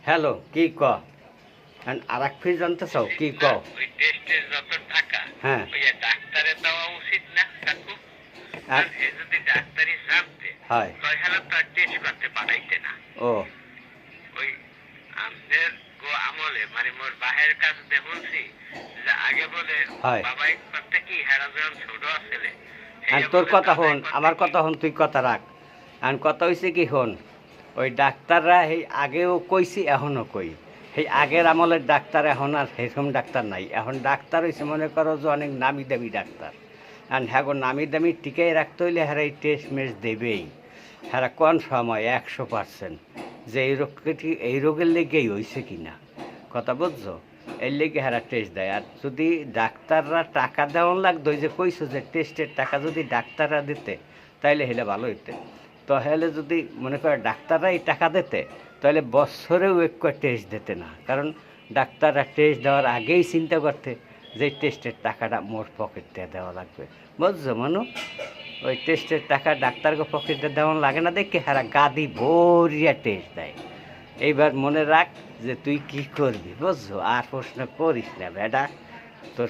Hello কি ক আর এক ফিস জানতে চাও কি ক ওই টেস্টের যত টাকা হ্যাঁ ওই যে ডাক্তারে দেওয়া উচিত না কাকু? আর আর সে যদি ডাক্তারি জানতে হয় তাহলে তো আর টেস্ট করতে পাঠাইতে না। ও ওই আমাদের গো আমলে মানে মোর বাহের কাছে দেখুনছি যে আগে বলে হয় বাবাই করতে কি হেরা যখন ছোট আসলে আর তোর কথা হন আমার কথা হন তুই কথা রাখ আর কথা হয়েছে কি হন ওই ডাক্তাররা এই আগেও কইছি এখনও কই সেই আগের আমলের ডাক্তার এখন আর সেরকম ডাক্তার নাই এখন ডাক্তার হয়েছে মনে করো যে অনেক নামি দামি ডাক্তার আর হ্যাঁ গো নামি দামি টিকাই রাখতে হইলে হ্যাঁ এই টেস্ট মেস দেবেই হ্যাঁ কনফার্ম হয় 100% যে এই রোগের লেগেই হয়েছে কি না কথা বুঝছো এর লেগে হ্যাঁ টেস্ট দেয় আর যদি ডাক্তাররা টাকা দেওয়ান লাগতো ওই যে কইছো যে টেস্টের টাকা যদি ডাক্তাররা দিতে তাইলে হেলে ভালো হইতে তো হেলে যদি মনে করে ডাক্তাররাই টাকা দিতে তাহলে বছরেও একটু টেস্ট দিতে না কারণ ডাক্তাররা টেস্ট দেওয়ার আগেই চিন্তা করতে যে টেস্টের টাকাটা মোর পকেটে দেওয়া লাগবে বুঝছো মানু ওই টেস্টের টাকা ডাক্তারকে পকেটে দেওয়া লাগে না দেখে হারা গাদি ভরিয়া টেস্ট দেয় এইবার মনে রাখ যে তুই কি করবি বুঝছো আর প্রশ্ন করিস না বেটা তোর